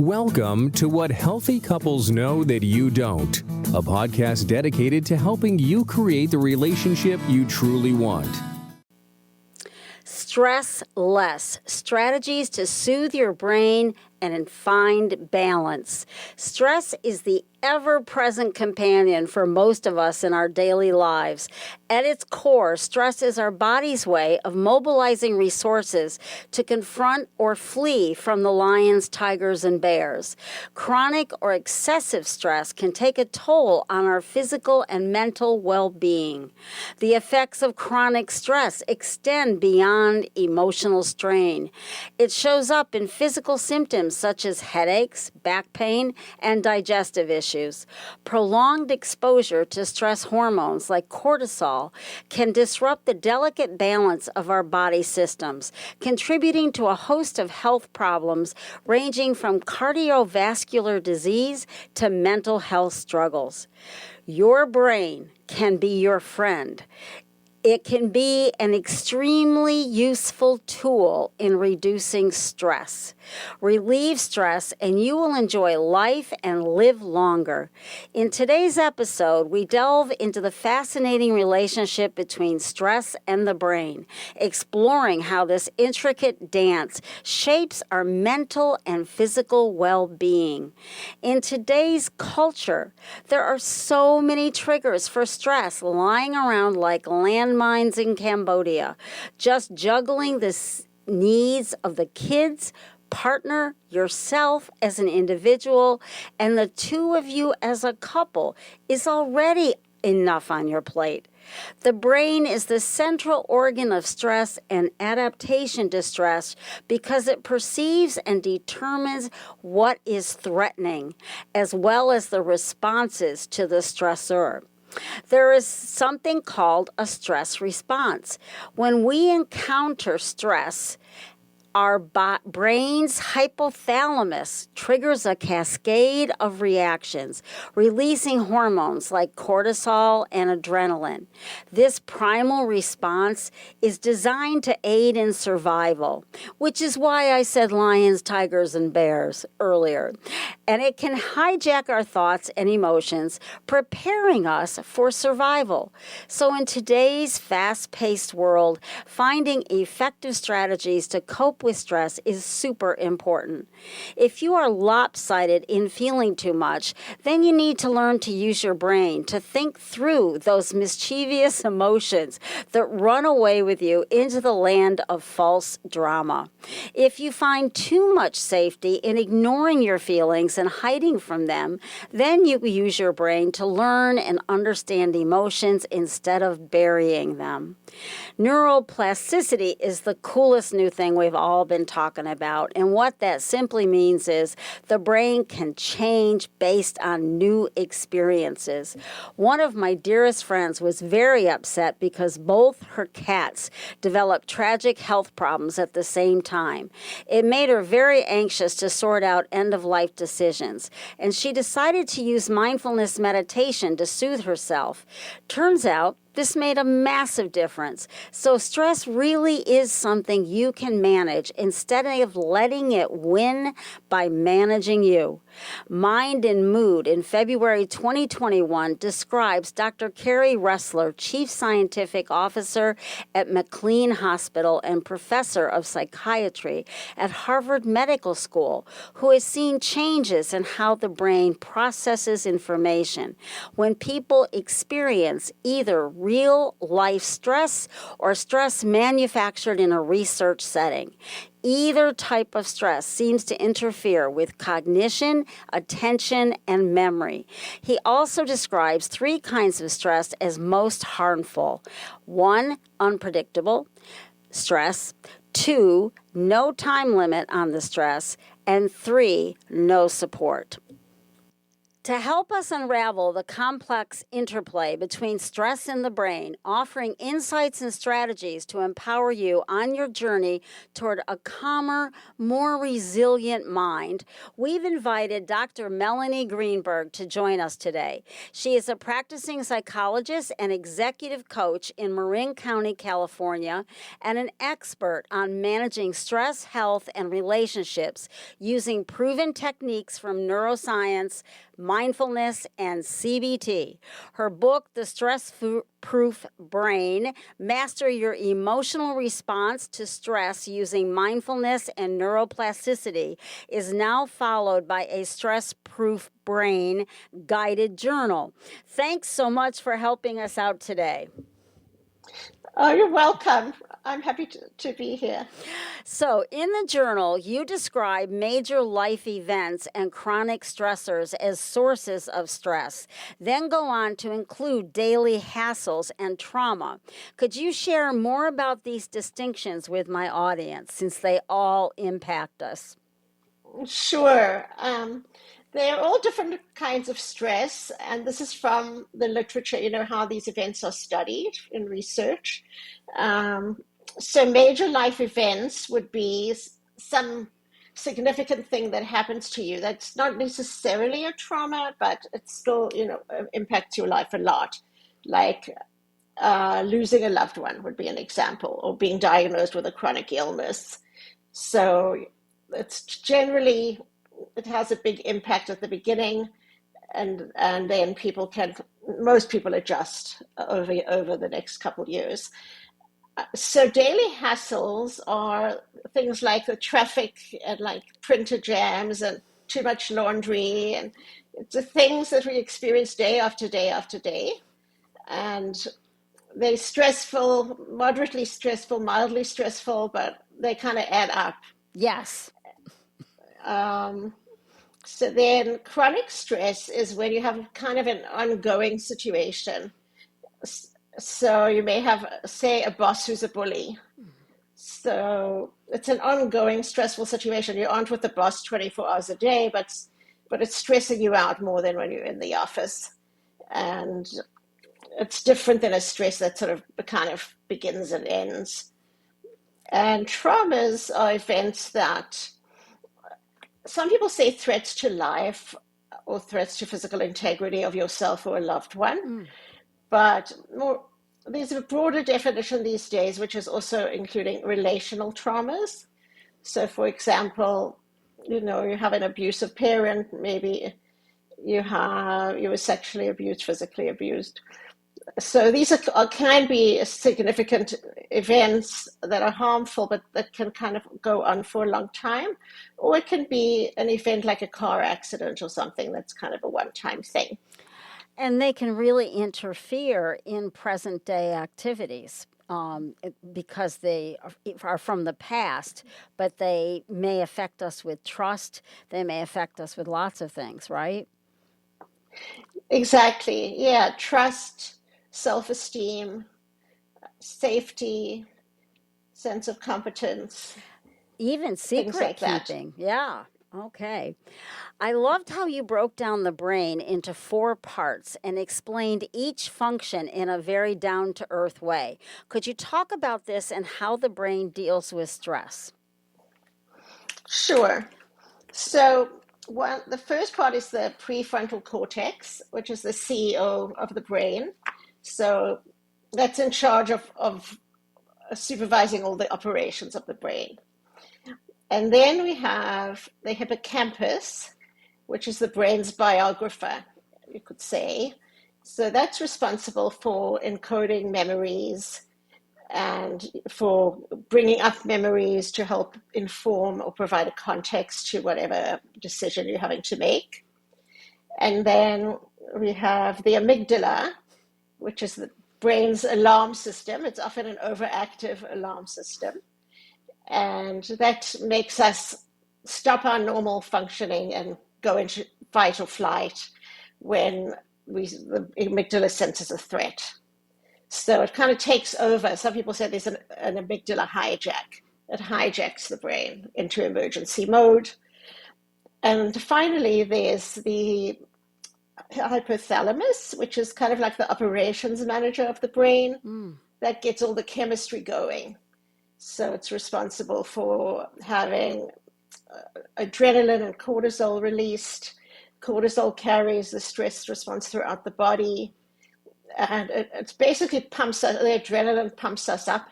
Welcome to What Healthy Couples Know That You Don't, a podcast dedicated to helping you create the relationship you truly want. Stress less. Strategies to soothe your brain and find balance. Stress is the ever-present companion for most of us in our daily lives. At its core, stress is our body's way of mobilizing resources to confront or flee from the lions, tigers, and bears. Chronic or excessive stress can take a toll on our physical and mental well-being. The effects of chronic stress extend beyond emotional strain. It shows up in physical symptoms such as headaches, back pain, and digestive issues. Prolonged exposure to stress hormones like cortisol can disrupt the delicate balance of our body systems, contributing to a host of health problems ranging from cardiovascular disease to mental health struggles. Your brain can be your friend. It can be an extremely useful tool in reducing stress. Relieve stress and you will enjoy life and live longer. In today's episode, we delve into the fascinating relationship between stress and the brain, exploring how this intricate dance shapes our mental and physical well-being. In today's culture, there are so many triggers for stress lying around like landmines in Cambodia, just juggling the needs of the kids, partner, yourself as an individual, and the two of you as a couple is already enough on your plate. The brain is the central organ of stress and adaptation to stress because it perceives and determines what is threatening, as well as the responses to the stressor. There is something called a stress response. When we encounter stress, our brain's hypothalamus triggers a cascade of reactions, releasing hormones like cortisol and adrenaline. This primal response is designed to aid in survival, which is why I said lions, tigers, and bears earlier. And it can hijack our thoughts and emotions, preparing us for survival. So in today's fast-paced world, finding effective strategies to cope with stress is super important. If you are lopsided in feeling too much, then you need to learn to use your brain to think through those mischievous emotions that run away with you into the land of false drama. If you find too much safety in ignoring your feelings and hiding from them, then you use your brain to learn and understand emotions instead of burying them. Neuroplasticity is the coolest new thing we've all been talking about, and what that simply means is the brain can change based on new experiences. One of my dearest friends was very upset because both her cats developed tragic health problems at the same time. It made her very anxious to sort out end-of-life decisions, and she decided to use mindfulness meditation to soothe herself. Turns out, this made a massive difference. So stress really is something you can manage instead of letting it win by managing you. Mind and Mood in February 2021 describes Dr. Carrie Ressler, Chief Scientific Officer at McLean Hospital and Professor of Psychiatry at Harvard Medical School, who has seen changes in how the brain processes information when people experience either real-life stress or stress manufactured in a research setting. Either type of stress seems to interfere with cognition, attention, and memory. He also describes three kinds of stress as most harmful. 1, unpredictable stress. 2, no time limit on the stress. And 3, no support. To help us unravel the complex interplay between stress and the brain, offering insights and strategies to empower you on your journey toward a calmer, more resilient mind, we've invited Dr. Melanie Greenberg to join us today. She is a practicing psychologist and executive coach in Marin County, California, and an expert on managing stress, health, and relationships using proven techniques from neuroscience, mindfulness, and CBT. Her book, The Stress Proof Brain, Master Your Emotional Response to Stress Using Mindfulness and Neuroplasticity, is now followed by a Stress Proof Brain guided journal. Thanks so much for helping us out today. Oh, you're welcome. I'm happy to be here. So, in the journal, you describe major life events and chronic stressors as sources of stress, then go on to include daily hassles and trauma. Could you share more about these distinctions with my audience, since they all impact us? Sure. They're all different kinds of stress, and this is from the literature, how these events are studied in research. Um, so major life events would be some significant thing that happens to you that's not necessarily a trauma, but it still, impacts your life a lot. Like losing a loved one would be an example, or being diagnosed with a chronic illness. So it's generally, it has a big impact at the beginning, and then most people adjust over the next couple of years. So daily hassles are things like the traffic and like printer jams and too much laundry, and it's the things that we experience day after day after day. And they're stressful, moderately stressful, mildly stressful, but they kind of add up. Yes. So then chronic stress is when you have kind of an ongoing situation. So you may have, say, a boss who's a bully. So it's an ongoing stressful situation. You aren't with the boss 24 hours a day, but it's stressing you out more than when you're in the office. And it's different than a stress that sort of kind of begins and ends. And traumas are events that some people say threats to life or threats to physical integrity of yourself or a loved one, but there's a broader definition these days, which is also including relational traumas. So, for example, you have an abusive parent, maybe you were sexually abused, physically abused. So these can be significant events that are harmful, but that can kind of go on for a long time. Or it can be an event like a car accident or something that's kind of a one-time thing. And they can really interfere in present day activities because they are from the past, but they may affect us with trust. They may affect us with lots of things, right? Exactly. Yeah. Trust, self-esteem, safety, sense of competence, Even things secret like that. keeping. Yeah. Okay. I loved how you broke down the brain into 4 parts and explained each function in a very down to earth way. Could you talk about this and how the brain deals with stress? Sure. So the first part is the prefrontal cortex, which is the CEO of the brain. So that's in charge of supervising all the operations of the brain. And then we have the hippocampus, which is the brain's biographer, you could say. So that's responsible for encoding memories and for bringing up memories to help inform or provide a context to whatever decision you're having to make. And then we have the amygdala, which is the brain's alarm system. It's often an overactive alarm system. And that makes us stop our normal functioning and go into fight or flight when the amygdala senses a threat. So it kind of takes over. Some people say there's an amygdala hijack. It hijacks the brain into emergency mode. And finally, there's the hypothalamus, which is kind of like the operations manager of the brain Mm. that gets all the chemistry going. So it's responsible for having adrenaline and cortisol released. Cortisol carries the stress response throughout the body, and it basically pumps us, the adrenaline pumps us up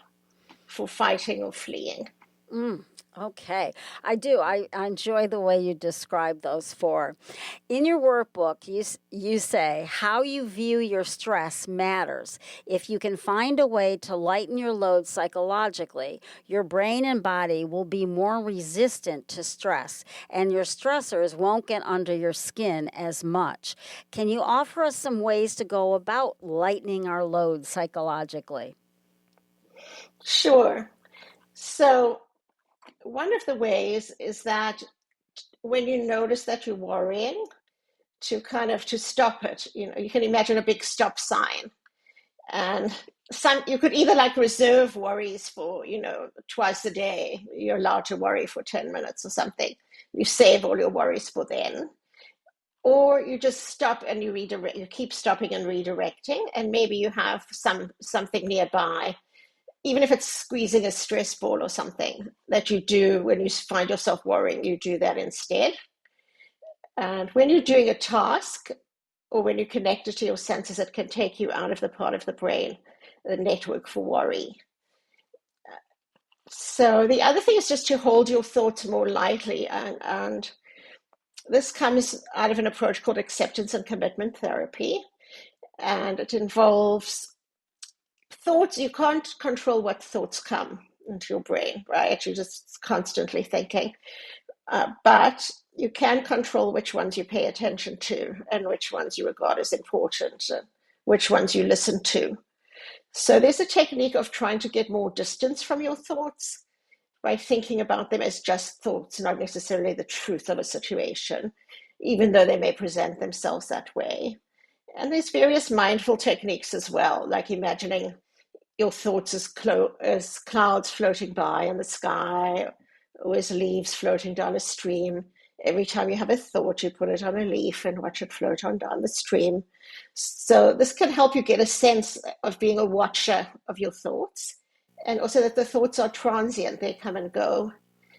for fighting or fleeing. Mm. Okay, I do. I enjoy the way you describe those four. In your workbook, you say how you view your stress matters. If you can find a way to lighten your load psychologically, your brain and body will be more resistant to stress, and your stressors won't get under your skin as much. Can you offer us some ways to go about lightening our load psychologically? Sure. So one of the ways is that when you notice that you're worrying, to stop it. You can imagine a big stop sign, and you could either like reserve worries for twice a day. You're allowed to worry for 10 minutes or something. You save all your worries for then, or you just stop and you redirect. You keep stopping and redirecting, and maybe you have something nearby, even if it's squeezing a stress ball or something that you do when you find yourself worrying. You do that instead. And when you're doing a task, or when you connect it to your senses, it can take you out of the part of the brain, the network for worry. So the other thing is just to hold your thoughts more lightly. And this comes out of an approach called acceptance and commitment therapy. And it involves thoughts. You can't control what thoughts come into your brain, right? You're just constantly thinking. But you can control which ones you pay attention to and which ones you regard as important, and which ones you listen to. So there's a technique of trying to get more distance from your thoughts by thinking about them as just thoughts, not necessarily the truth of a situation, even though they may present themselves that way. And there's various mindful techniques as well, like imagining your thoughts as clouds floating by in the sky, or as leaves floating down a stream. Every time you have a thought, you put it on a leaf and watch it float on down the stream. So this can help you get a sense of being a watcher of your thoughts, and also that the thoughts are transient. They come and go,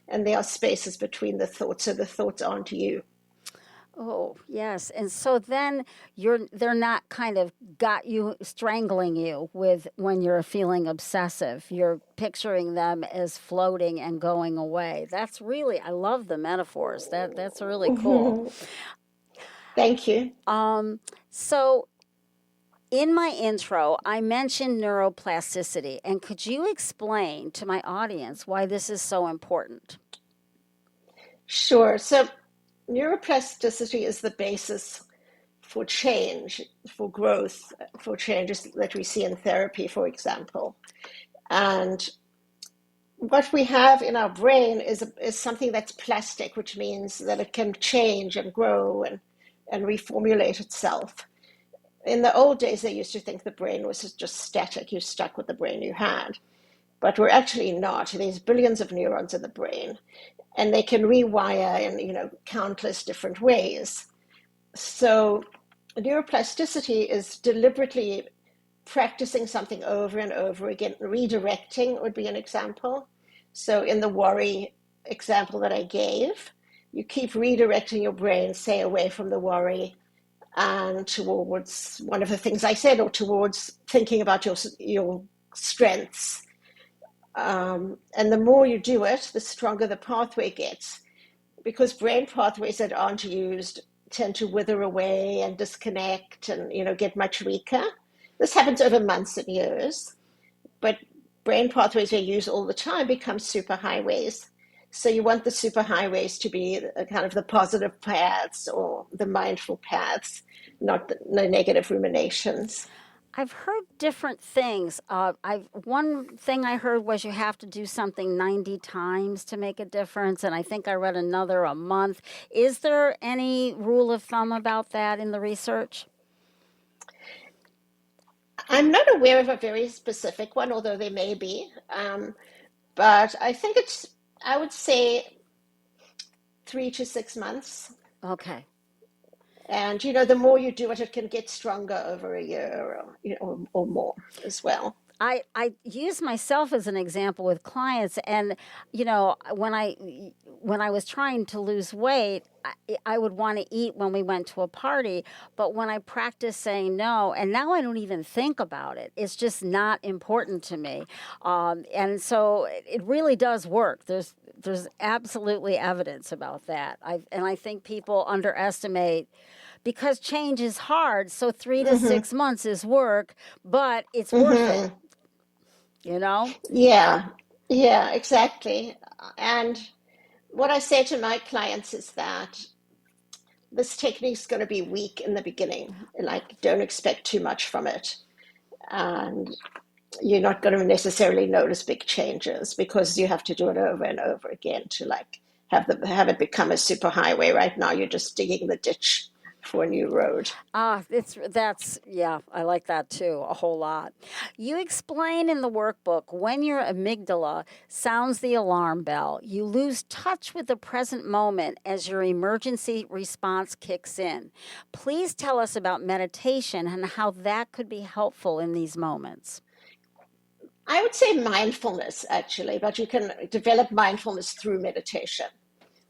and there are spaces between the thoughts, so the thoughts aren't you. Oh, yes. And so then they're not kind of got you strangling you with when you're feeling obsessive. You're picturing them as floating and going away. That's really I love the metaphors. That's really cool. Thank you. So in my intro, I mentioned neuroplasticity, and could you explain to my audience why this is so important? Sure. So neuroplasticity is the basis for change, for growth, for changes that we see in therapy, for example. And what we have in our brain is something that's plastic, which means that it can change and grow and reformulate itself. In the old days, they used to think the brain was just static. You're stuck with the brain you had. But we're actually not. There's billions of neurons in the brain, and they can rewire in countless different ways. So neuroplasticity is deliberately practicing something over and over again. Redirecting would be an example. So in the worry example that I gave, you keep redirecting your brain, say, away from the worry and towards one of the things I said, or towards thinking about your strengths. And the more you do it, the stronger the pathway gets, because brain pathways that aren't used tend to wither away and disconnect and get much weaker. This happens over months and years, but brain pathways we use all the time become superhighways. So you want the superhighways to be kind of the positive paths or the mindful paths, not the negative ruminations. I've heard different things. One thing I heard was you have to do something 90 times to make a difference, and I think I read another a month. Is there any rule of thumb about that in the research? I'm not aware of a very specific one, although there may be. But I would say 3 to 6 months. Okay. And, the more you do it, it can get stronger over a year or more as well. I use myself as an example with clients, and when I was trying to lose weight, I would want to eat when we went to a party, but when I practiced saying no, and now I don't even think about it. It's just not important to me, and so it really does work. There's absolutely evidence about that. I think people underestimate. Because change is hard, so 3 to 6 months is work, but it's worth it. Yeah, yeah, exactly. And what I say to my clients is that this technique is going to be weak in the beginning. Like, don't expect too much from it. And you're not going to necessarily notice big changes because you have to do it over and over again to have it become a super highway. Right now, you're just digging the ditch for a new road. Yeah, I like that too, a whole lot. You explain in the workbook when your amygdala sounds the alarm bell, you lose touch with the present moment as your emergency response kicks in. Please tell us about meditation and how that could be helpful in these moments. I would say mindfulness, actually, but you can develop mindfulness through meditation.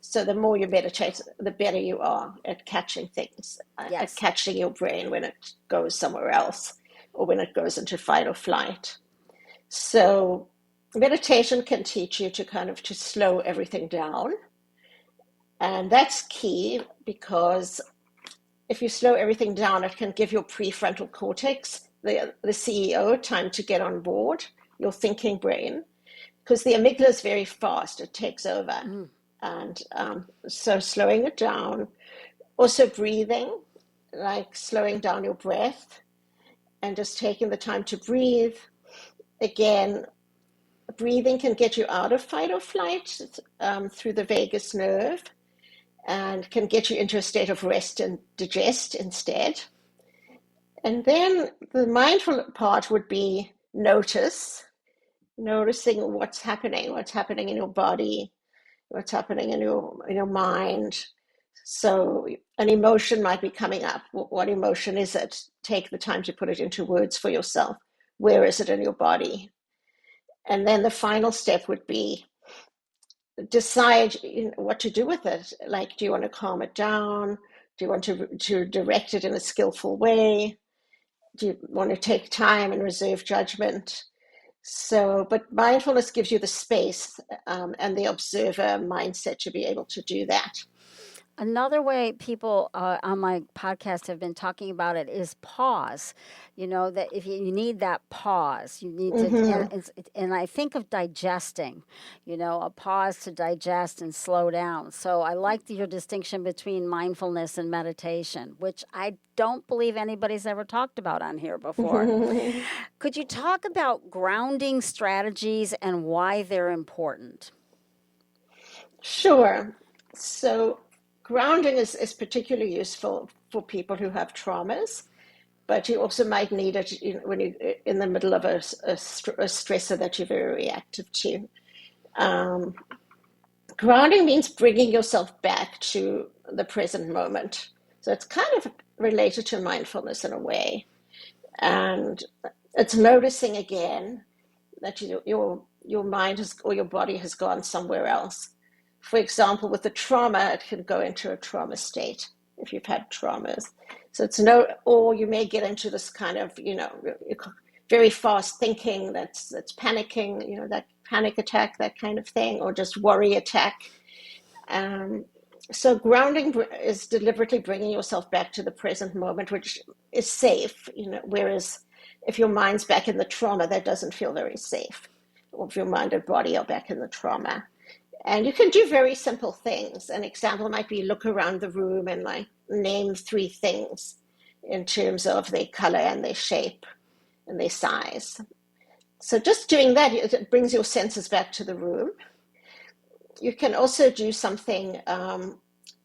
So the more you meditate, the better you are at catching things, at catching your brain when it goes somewhere else or when it goes into fight or flight. So meditation can teach you to slow everything down. And that's key because if you slow everything down, it can give your prefrontal cortex, the CEO, time to get on board, your thinking brain, because the amygdala is very fast. It takes over. And so slowing it down, also breathing, like slowing down your breath and just taking the time to breathe. Again, breathing can get you out of fight or flight through the vagus nerve and can get you into a state of rest and digest instead. And then the mindful part would be noticing what's happening in your body, what's happening in your mind. So an emotion might be coming up. What emotion is it? Take the time to put it into words for yourself. Where is it in your body? And then the final step would be decide what to do with it. Like, do you want to calm it down? Do you want to direct it in a skillful way? Do you want to take time and reserve judgment? So, but mindfulness gives you the space and the observer mindset to be able to do that. Another way people on my podcast have been talking about it is pause. That if you need that pause, you need to, and I think of digesting, a pause to digest and slow down. So I like your distinction between mindfulness and meditation, which I don't believe anybody's ever talked about on here before. Could you talk about grounding strategies and why they're important? Sure. So grounding is particularly useful for people who have traumas, but you also might need it when you're in the middle of a stressor that you're very reactive to. Grounding means bringing yourself back to the present moment. So it's kind of related to mindfulness in a way. And it's noticing again that your mind or your body has gone somewhere else. For example, with the trauma, it can go into a trauma state if you've had traumas. So or you may get into this kind of, very fast thinking that's panicking, that panic attack, that kind of thing, or just worry attack. So grounding is deliberately bringing yourself back to the present moment, which is safe, whereas if your mind's back in the trauma, that doesn't feel very safe. Or if your mind and body are back in the trauma. And you can do very simple things. An example might be look around the room and name 3 things in terms of their color and their shape and their size. So just doing that, it brings your senses back to the room. You can also do something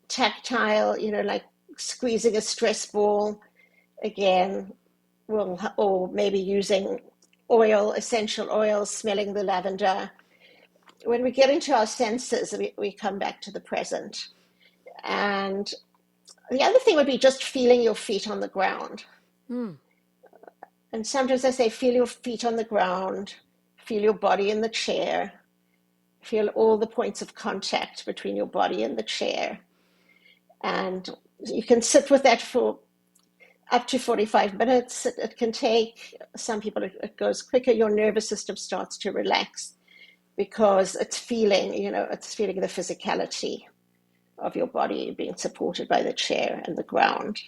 tactile, like squeezing a stress ball again, or maybe using essential oils, smelling the lavender. When we get into our senses, we come back to the present. And The other thing would be just feeling your feet on the ground. And sometimes I say, feel your feet on the ground, feel your body in the chair, feel all the points of contact between your body and the chair. And you can sit with that for up to 45 minutes. It can take, some people, it goes quicker. Your nervous system starts to relax because it's feeling, it's feeling the physicality of your body being supported by the chair and the ground.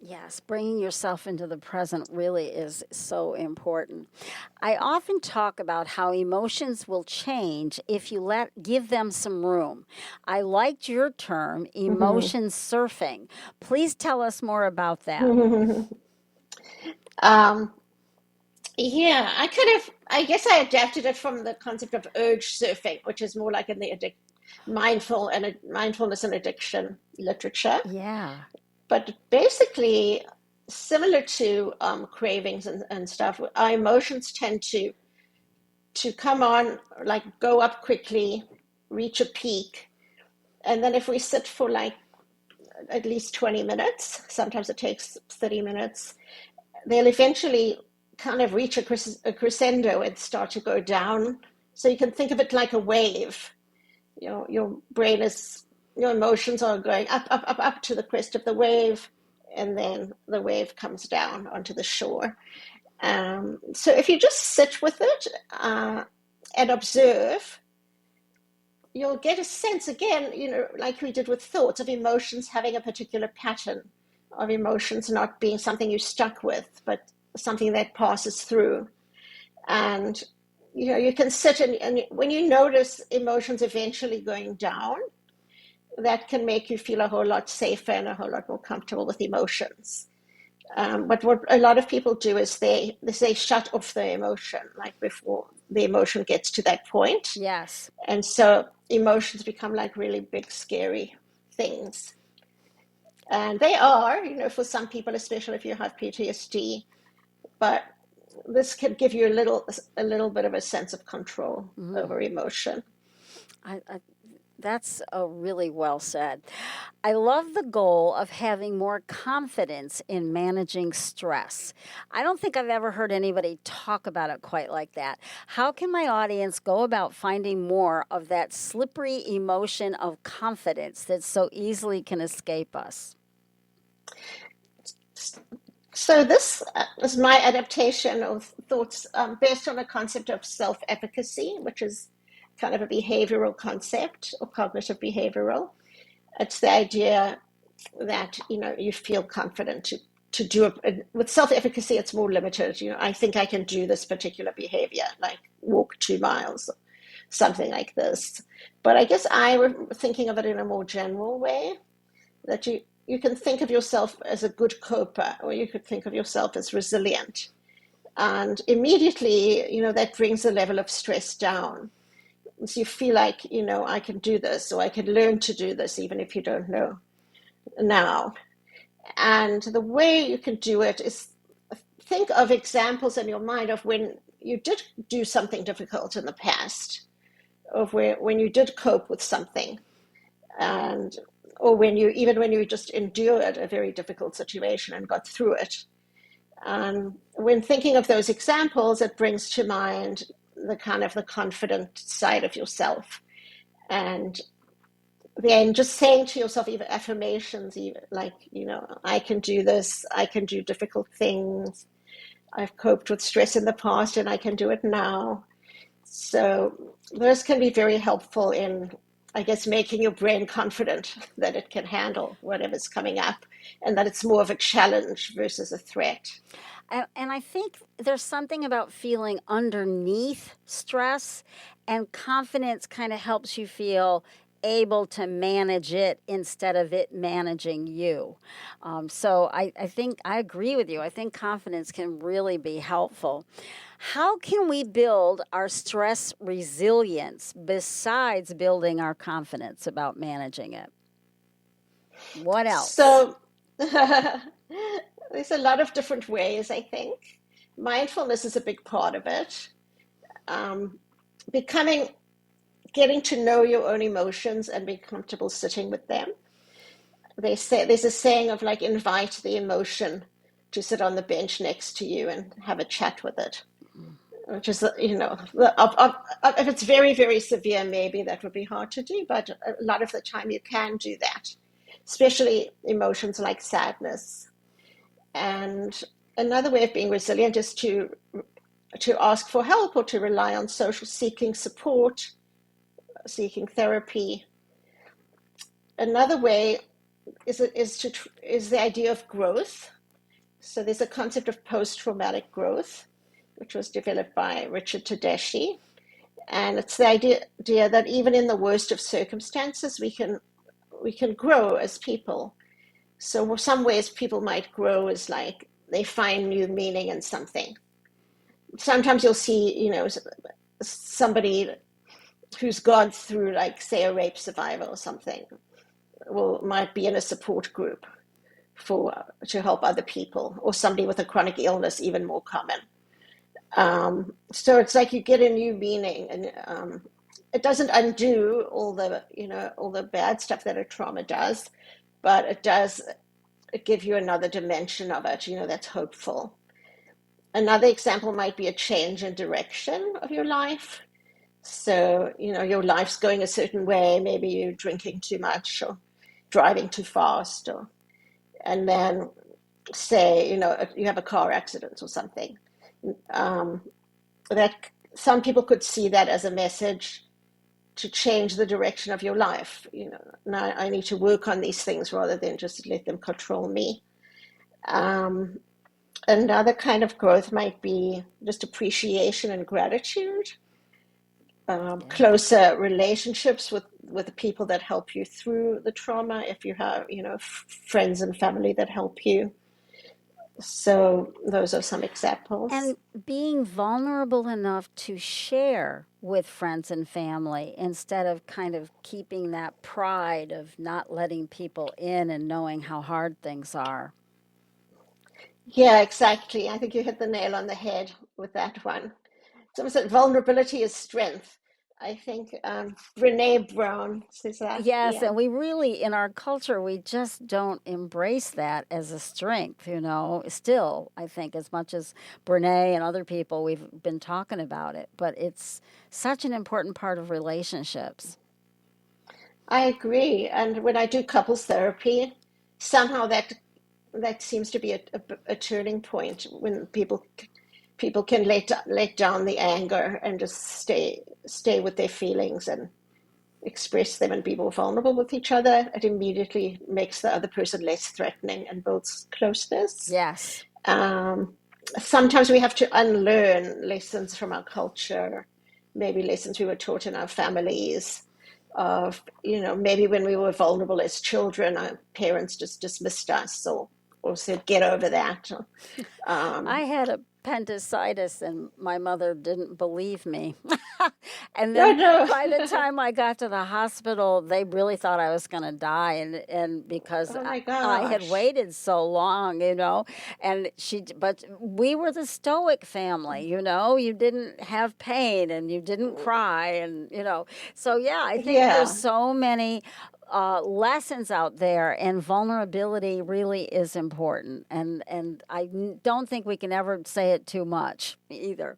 Yes, bringing yourself into the present really is so important. I often talk about how emotions will change if you give them some room. I liked your term, emotion surfing. Please tell us more about that. Um, yeah, I guess I adapted it from the concept of urge surfing, which is more like in the mindfulness and addiction literature. Yeah. But basically, similar to cravings and stuff, our emotions tend to come on, like go up quickly, reach a peak, and then if we sit for like at least 20 minutes, sometimes it takes 30 minutes, they'll eventually kind of reach a crescendo and start to go down. So you can think of it like a wave. Your brain is, your emotions are going up, up, up, up to the crest of the wave, and then the wave comes down onto the shore. So if you just sit with it and observe, you'll get a sense again, like we did with thoughts, of emotions having a particular pattern, of emotions not being something you're stuck with, but something that passes through. And you can sit and when you notice emotions eventually going down, that can make you feel a whole lot safer and a whole lot more comfortable with emotions. But what a lot of people do is they say shut off the emotion, like before the emotion gets to that point. Yes. And so emotions become like really big, scary things. And they are, for some people, especially if you have PTSD, but this can give you a little bit of a sense of control over emotion. I That's really well said. I love the goal of having more confidence in managing stress. I don't think I've ever heard anybody talk about it quite like that. How can my audience go about finding more of that slippery emotion of confidence that so easily can escape us? So this is my adaptation of thoughts based on a concept of self-efficacy, which is kind of a behavioral concept or cognitive behavioral. It's the idea that you feel confident to do it. With self-efficacy, it's more limited. I think I can do this particular behavior, like walk 2 miles, something like this. But I guess I was thinking of it in a more general way, that you can think of yourself as a good coper, or you could think of yourself as resilient. And immediately, that brings the level of stress down. So you feel like, I can do this, or I can learn to do this, even if you don't know now. And the way you can do it is think of examples in your mind of when you did do something difficult in the past, of when you did cope with something, and or when you just endured a very difficult situation and got through it. When thinking of those examples, it brings to mind the kind of the confident side of yourself. And then just saying to yourself, even affirmations, even like, I can do this, I can do difficult things, I've coped with stress in the past and I can do it now. So those can be very helpful in, I guess, making your brain confident that it can handle whatever's coming up and that it's more of a challenge versus a threat. And I think there's something about feeling underneath stress, and confidence kind of helps you feel able to manage it instead of it managing you. So I think I agree with you. I think confidence can really be helpful. How can we build our stress resilience besides building our confidence about managing it? What else? So there's a lot of different ways, I think. Mindfulness is a big part of it. Um, Becoming, getting to know your own emotions and be comfortable sitting with them. they say there's a saying of like invite the emotion to sit on the bench next to you and have a chat with it, which is, if it's very, very severe, maybe that would be hard to do, but a lot of the time you can do that, especially emotions like sadness. And another way of being resilient is to ask for help or to rely on social seeking support, seeking therapy. Another way is the idea of growth. So there's a concept of post-traumatic growth, which was developed by Richard Tedeschi. And it's the idea that even in the worst of circumstances, we can grow as people. So some ways people might grow is like they find new meaning in something. Sometimes you'll see, somebody who's gone through, like, say, a rape survivor or something, might be in a support group to help other people, or somebody with a chronic illness, even more common. So it's like you get a new meaning, and it doesn't undo all the bad stuff that a trauma does, but it does give you another dimension of it, that's hopeful. Another example might be a change in direction of your life. So, your life's going a certain way. Maybe you're drinking too much or driving too fast, and then say, you have a car accident or something. That some people could see that as a message to change the direction of your life. Now I need to work on these things rather than just let them control me. Another kind of growth might be just appreciation and gratitude, closer relationships with the people that help you through the trauma, if you have, friends and family that help you. So those are some examples. And being vulnerable enough to share with friends and family instead of kind of keeping that pride of not letting people in and knowing how hard things are. Yeah, exactly. I think you hit the nail on the head with that one. Someone said vulnerability is strength. I think Brene Brown says that. Yes, Yeah. and we really, in our culture, we just don't embrace that as a strength, Still, I think, as much as Brene and other people, we've been talking about it, but it's such an important part of relationships. I agree. And when I do couples therapy, somehow that seems to be a turning point when people can let down the anger and just stay with their feelings and express them and be more vulnerable with each other. It immediately makes the other person less threatening and builds closeness. Yes. Sometimes we have to unlearn lessons from our culture, maybe lessons we were taught in our families of, maybe when we were vulnerable as children, our parents just dismissed us or said, get over that. I had appendicitis and my mother didn't believe me. And then no. by the time I got to the hospital, they really thought I was going to die. And because Oh my I had gosh. waited so long, but we were the stoic family, you didn't have pain and you didn't cry. And, so yeah, I think there's Yeah. so many lessons out there, and vulnerability really is important. And I don't think we can ever say it too much either.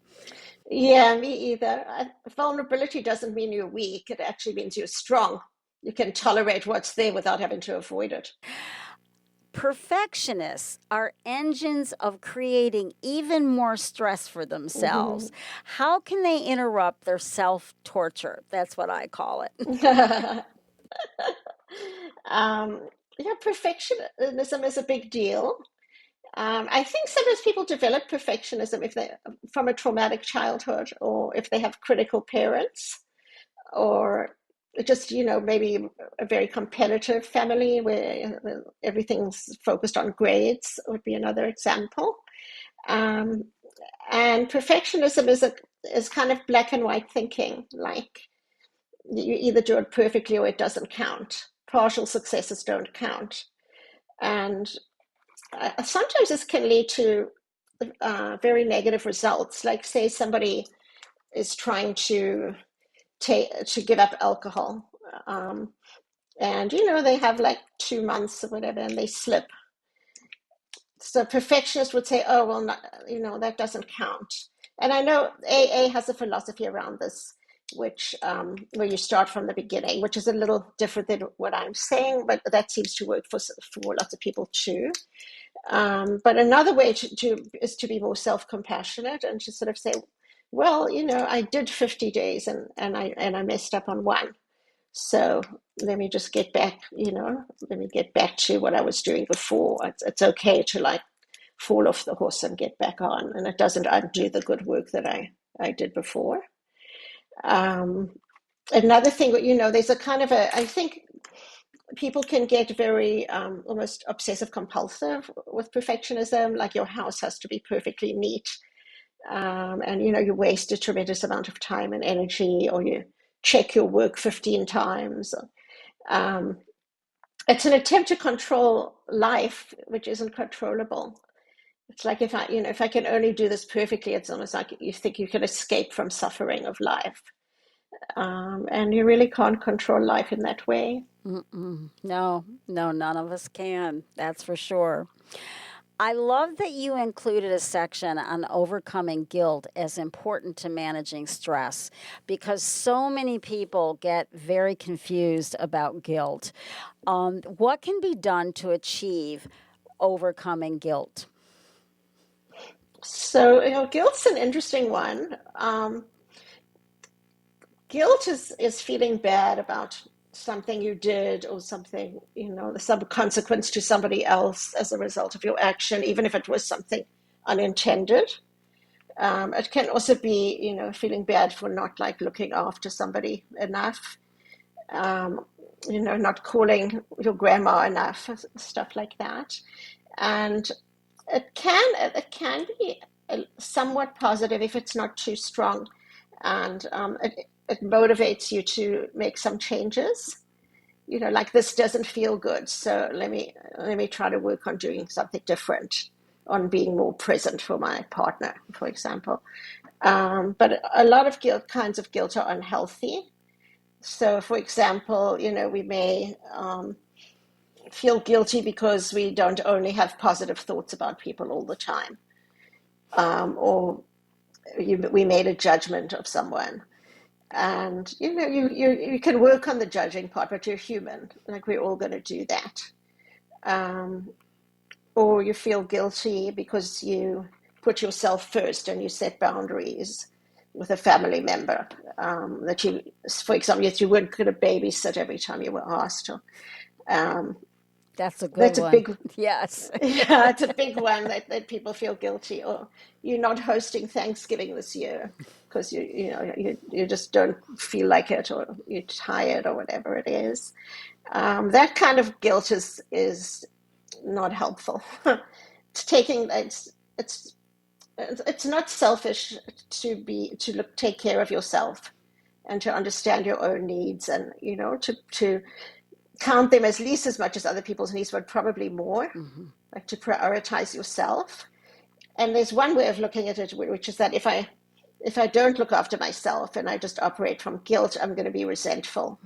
Yeah, me either. Vulnerability doesn't mean you're weak. It actually means you're strong. You can tolerate what's there without having to avoid it. Perfectionists are engines of creating even more stress for themselves. How can they interrupt their self-torture? That's what I call it. um, perfectionism is a big deal. I think sometimes people develop perfectionism if they from a traumatic childhood, or if they have critical parents, or just maybe a very competitive family where everything's focused on grades would be another example. Um, and perfectionism is kind of black and white thinking, like you either do it perfectly or it doesn't count. Partial successes don't count, and sometimes this can lead to very negative results. Like, say somebody is trying to give up alcohol, And, they have like 2 months or whatever and they slip. So perfectionists would say, oh, well, not, that doesn't count. And I know AA has a philosophy around this, which where you start from the beginning, which is a little different than what I'm saying, but that seems to work for lots of people too. But another way is to be more self-compassionate and to sort of say, well, I did 50 days and I messed up on one. So let me just get back, let me get back to what I was doing before. It's okay to like fall off the horse and get back on, and it doesn't undo the good work that I did before. Another thing, there's a kind of I think people can get very almost obsessive compulsive with perfectionism, like your house has to be perfectly neat. And you waste a tremendous amount of time and energy, or you check your work 15 times. It's an attempt to control life, which isn't controllable. It's like if I can only do this perfectly, it's almost like you think you can escape from suffering of life. And you really can't control life in that way. No, no, none of us can. That's for sure. I love that you included a section on overcoming guilt as important to managing stress because so many people get very confused about guilt. What can be done to achieve overcoming guilt? So, guilt's an interesting one. Guilt is feeling bad about something you did or something, some consequence to somebody else as a result of your action, even if it was something unintended. It can also be, feeling bad for not like looking after somebody enough, not calling your grandma enough, stuff like that. And it can be somewhat positive if it's not too strong, and it motivates you to make some changes. Like this doesn't feel good, so let me try to work on doing something different, on being more present for my partner, for example. But a lot of kinds of guilt are unhealthy. So, for example, we may feel guilty because we don't only have positive thoughts about people all the time, or we made a judgment of someone. And you can work on the judging part, but you're human. Like we're all going to do that. Um, or you feel guilty because you put yourself first and you set boundaries with a family member, that you, for example, that you weren't going to babysit every time you were asked. Or, um, That's a good that's a one. big, Yes. yeah, it's a big one that people feel guilty. Or you're not hosting Thanksgiving this year because you just don't feel like it, or you're tired, or whatever it is. That kind of guilt is not helpful. It's taking it's not selfish to take care of yourself and to understand your own needs, and to count them as least as much as other people's needs, but probably more, like to prioritize yourself. And there's one way of looking at it, which is that if I don't look after myself and I just operate from guilt, I'm going to be resentful.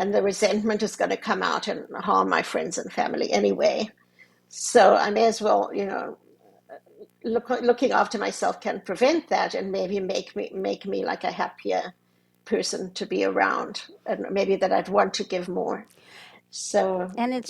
And the resentment is going to come out and harm my friends and family anyway. So I may as well, looking after myself can prevent that, and maybe make me like a happier person to be around, and maybe that I'd want to give more. So And that's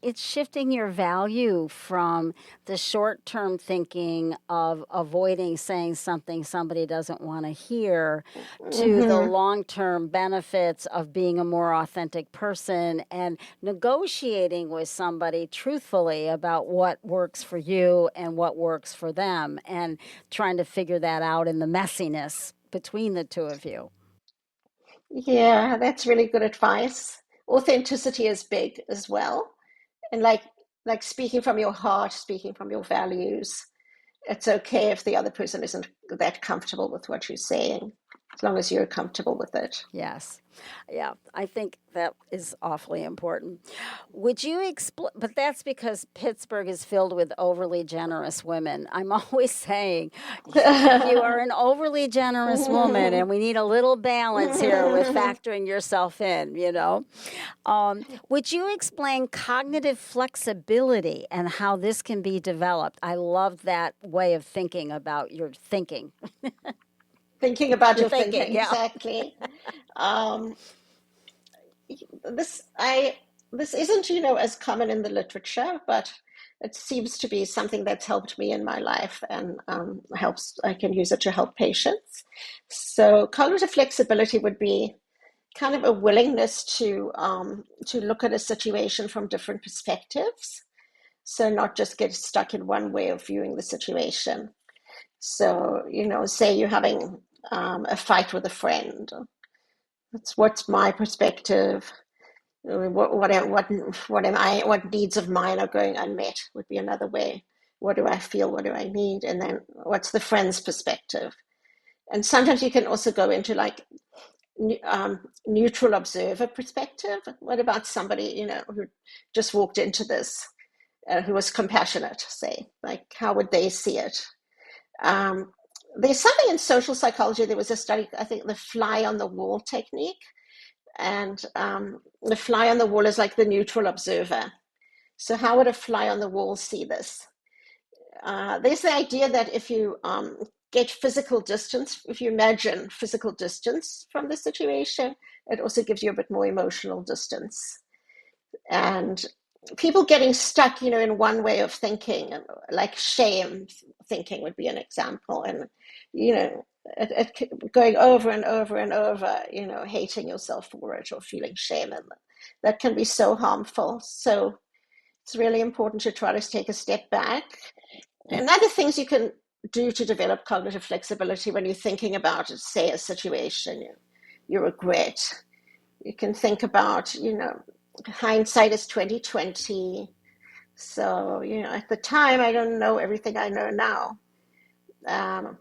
it's shifting your value from the short-term thinking of avoiding saying something somebody doesn't want to hear to the mhm. long-term benefits of being a more authentic person and negotiating with somebody truthfully about what works for you and what works for them and trying to figure that out in the messiness between the two of you. Yeah, that's really good advice. Authenticity is big as well, and like speaking from your heart, speaking from your values. It's okay if the other person isn't that comfortable with what you're saying. as long as you're comfortable with it. Yes. Yeah, I think that is awfully important. Would you explain? But that's because Pittsburgh is filled with overly generous women. I'm always saying you are an overly generous woman, and we need a little balance here with factoring yourself in, you know? Would you explain cognitive flexibility and how this can be developed? I love that way of thinking about your thinking. Thinking about Your your thinking, thinking, yeah. exactly. Um, this I this isn't, as common in the literature, but it seems to be something that's helped me in my life and helps. I can use it to help patients. So cognitive flexibility would be kind of a willingness to look at a situation from different perspectives. So not just get stuck in one way of viewing the situation. So, say you're having a fight with a friend. What's my perspective? What needs of mine are going unmet would be another way. What do I feel? What do I need? And then what's the friend's perspective? And sometimes you can also go into like neutral observer perspective. What about somebody, who just walked into this, who was compassionate, say, like how would they see it? Um, there's something in social psychology. There was a study, I think, the fly on the wall technique, and the fly on the wall is like the neutral observer. So how would a fly on the wall see this? There's the idea that if you get physical distance, if you imagine physical distance from the situation, it also gives you a bit more emotional distance. And people getting stuck, in one way of thinking, like shame thinking would be an example, and going over and over and over, hating yourself for it or feeling shame, and that can be so harmful. So it's really important to try to take a step back. And other things you can do to develop cognitive flexibility when you're thinking about, say, a situation you regret. You can think about, hindsight is 2020. So, at the time, I don't know everything I know now. Um,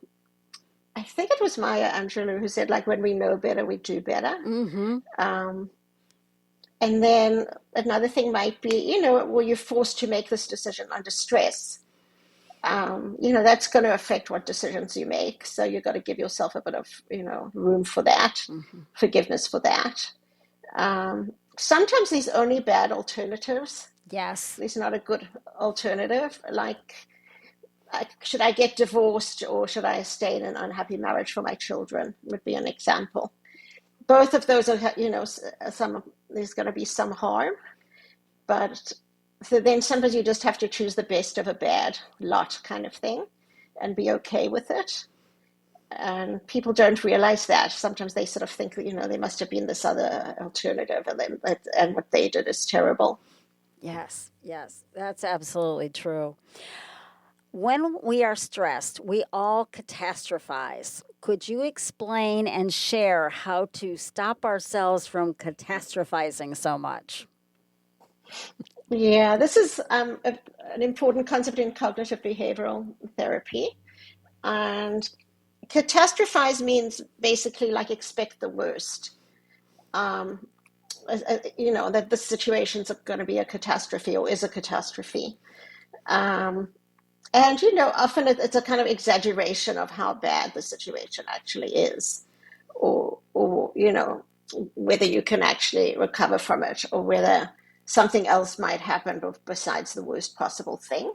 I think it was Maya Angelou who said, like, when we know better, we do better. Mm-hmm. Um, and then another thing might be, were you forced to make this decision under stress? That's going to affect what decisions you make. So you've got to give yourself a bit of, room for that, forgiveness for that. Sometimes there's only bad alternatives. Yes. There's not a good alternative. Like, should I get divorced or should I stay in an unhappy marriage for my children? Would be an example. Both of those are, there's going to be some harm, but so then sometimes you just have to choose the best of a bad lot kind of thing and be okay with it. And people don't realize that. Sometimes they sort of think, there must have been this other alternative, and what they did is terrible. Yes, yes, that's absolutely true. When we are stressed, we all catastrophize. Could you explain and share how to stop ourselves from catastrophizing so much? Yeah, this is an important concept in cognitive behavioral therapy. And catastrophize means basically like expect the worst. Um, that the situation's going to be a catastrophe or is a catastrophe. Um, and, often it's a kind of exaggeration of how bad the situation actually is, or whether you can actually recover from it, or whether something else might happen besides the worst possible thing.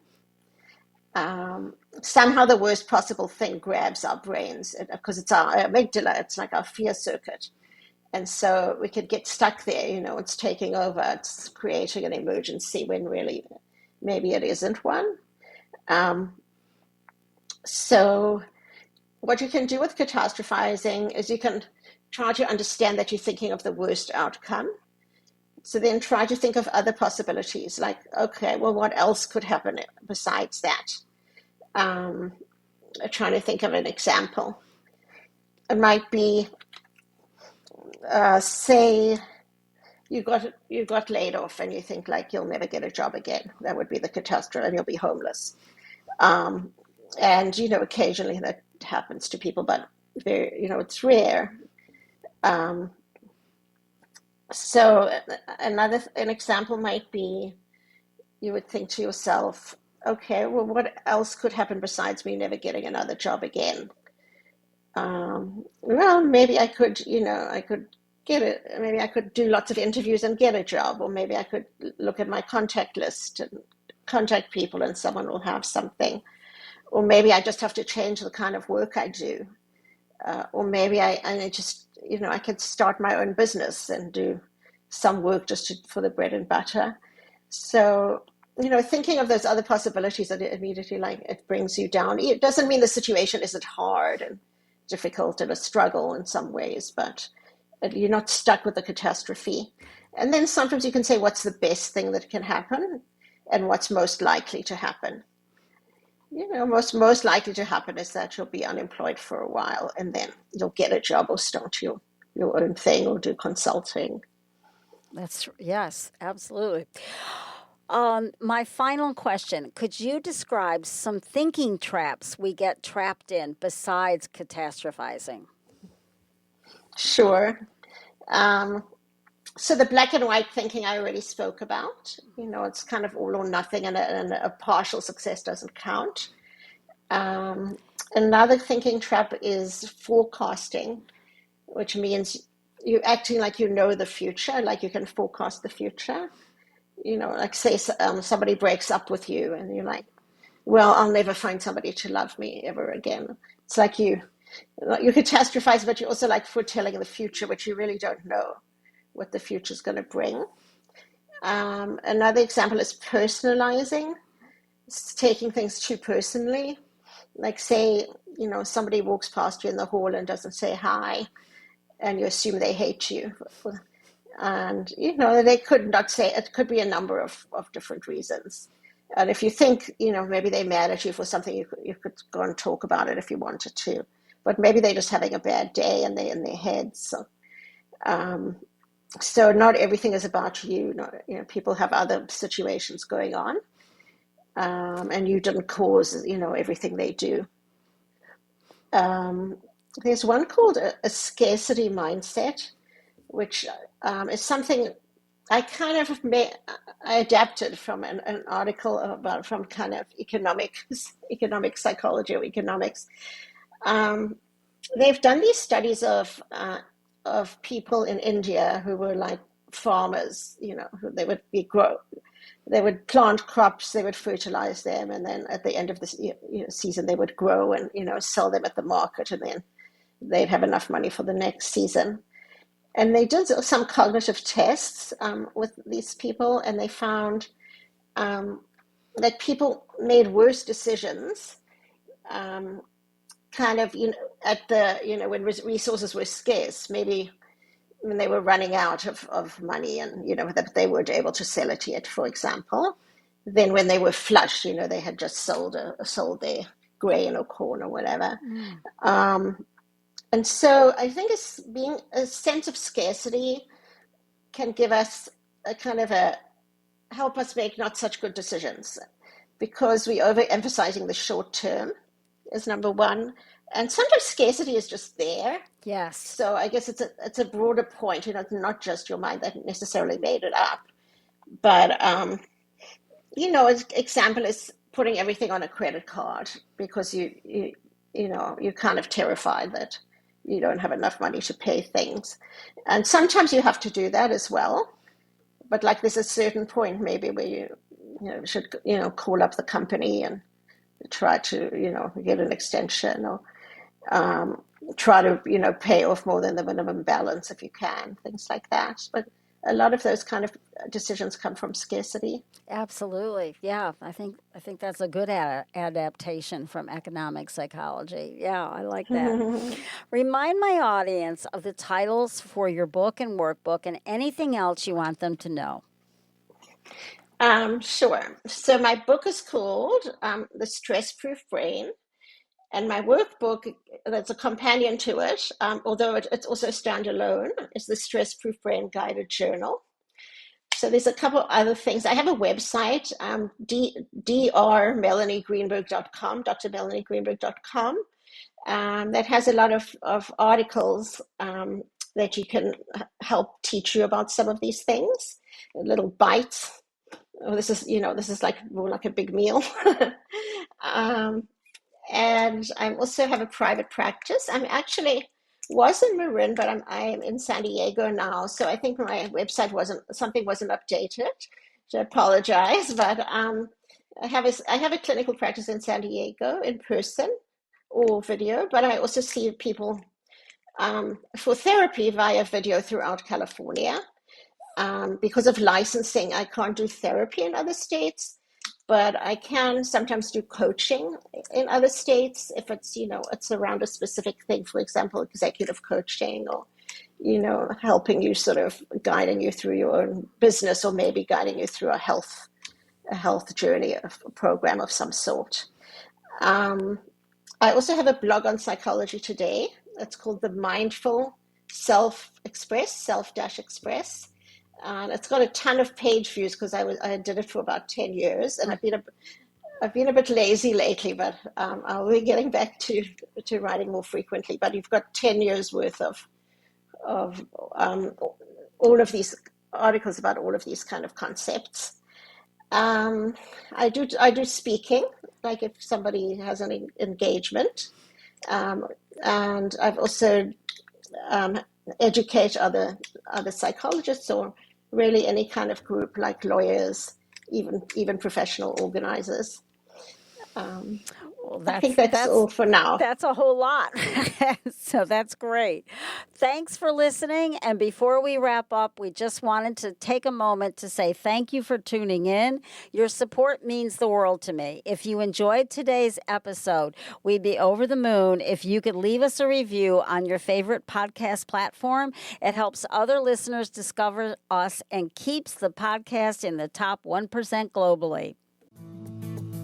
Somehow the worst possible thing grabs our brains because it's our amygdala, it's like our fear circuit. And so we could get stuck there, it's taking over, it's creating an emergency when really maybe it isn't one. Um, so what you can do with catastrophizing is you can try to understand that you're thinking of the worst outcome. So then try to think of other possibilities, like, okay, well, what else could happen besides that? Trying to think of an example. It might be, say, you got laid off, and you think like you'll never get a job again. That would be the catastrophe, and you'll be homeless. And occasionally that happens to people, but very, it's rare. Um, so an example might be, you would think to yourself, okay, well, what else could happen besides me never getting another job again? Well, maybe I could, I could get it. Maybe I could do lots of interviews and get a job, or maybe I could look at my contact list and contact people and someone will have something. Or maybe I just have to change the kind of work I do. Or maybe I just, I could start my own business and do some work just for the bread and butter. So, thinking of those other possibilities that immediately, like, it brings you down. It doesn't mean the situation isn't hard and difficult and a struggle in some ways, but you're not stuck with the catastrophe. And then sometimes you can say, what's the best thing that can happen and what's most likely to happen? Most likely to happen is that you'll be unemployed for a while and then you'll get a job or start your own thing or do consulting. Yes, absolutely. My final question, could you describe some thinking traps we get trapped in besides catastrophizing? Sure. So the black and white thinking I already spoke about, it's kind of all or nothing, and a partial success doesn't count. Another thinking trap is forecasting, which means you acting like you know the future, like you can forecast the future. Like say somebody breaks up with you and you're like, well, I'll never find somebody to love me ever again. It's like you catastrophize, but you're also like foretelling the future, which you really don't know what the future is going to bring. Another example is personalizing. It's taking things too personally. Like say, somebody walks past you in the hall and doesn't say hi, and you assume they hate you. And, they could not say, it could be a number of different reasons. And if you think, maybe they're mad at you for something, you could go and talk about it if you wanted to. But maybe they're just having a bad day and they're in their heads. So not everything is about you. People have other situations going on. And you didn't cause, everything they do. There's one called a scarcity mindset, which is something I kind of I adapted from an article from kind of economic psychology or economics. They've done these studies of people in India who were like farmers, who they would plant crops, they would fertilize them, and then at the end of the season they would grow and sell them at the market, and then they'd have enough money for the next season. And they did some cognitive tests with these people, and they found that people made worse decisions, kind of at the when resources were scarce, maybe when they were running out of money, and that they weren't able to sell it yet, for example. Then when they were flush, they had just sold their grain or corn or whatever. And so I think it's being a sense of scarcity can give us help us make not such good decisions, because we overemphasizing the short term is number one. And sometimes scarcity is just there. Yes. So I guess it's a broader point, it's not just your mind that necessarily made it up. But, an example is putting everything on a credit card because you're kind of terrified that you don't have enough money to pay things. And sometimes you have to do that as well. But like there's a certain point maybe where you should, call up the company and try to, get an extension, or try to, pay off more than the minimum balance if you can, things like that. But a lot of those kind of decisions come from scarcity. Absolutely. Yeah, I think that's a good adaptation from economic psychology. Yeah, I like that. Remind my audience of the titles for your book and workbook and anything else you want them to know. Sure. So my book is called The Stress Proof Brain, and my workbook, that's a companion to it, although it's also standalone, is the Stress Proof Brain Guided Journal. So there's a couple other things. I have a website, drmelaniegreenberg.com, drmelaniegreenberg.com, that has a lot of articles that you can help teach you about some of these things, little bites. Oh, this is like more like a big meal. And I also have a private practice. I'm actually was in Marin, but I'm in San Diego now. So I think my website wasn't updated. So I apologize, but I have a clinical practice in San Diego in person or video, but I also see people for therapy via video throughout California. Because of licensing, I can't do therapy in other states, but I can sometimes do coaching in other states if it's around a specific thing, for example, executive coaching, or, helping you, sort of guiding you through your own business, or maybe guiding you through a health journey, a program of some sort. I also have a blog on Psychology Today. It's called The Mindful Self-Express. And it's got a ton of page views because I did it for about 10 years, and I've been a bit lazy lately, but I'll be getting back to writing more frequently. But you've got 10 years worth of all of these articles about all of these kind of concepts. I do speaking, like if somebody has an engagement, and I've also educate other psychologists, or really any kind of group, like lawyers, even professional organizers. Well, I think that's all for now. That's a whole lot. So that's great. Thanks for listening. And before we wrap up, we just wanted to take a moment to say thank you for tuning in. Your support means the world to me. If you enjoyed today's episode, we'd be over the moon if you could leave us a review on your favorite podcast platform. It helps other listeners discover us and keeps the podcast in the top 1% globally.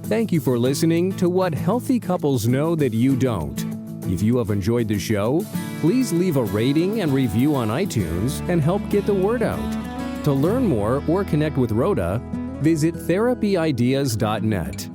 Thank you for listening to What Healthy Couples Know That You Don't. If you have enjoyed the show, please leave a rating and review on iTunes and help get the word out. To learn more or connect with Rhoda, visit therapyideas.net.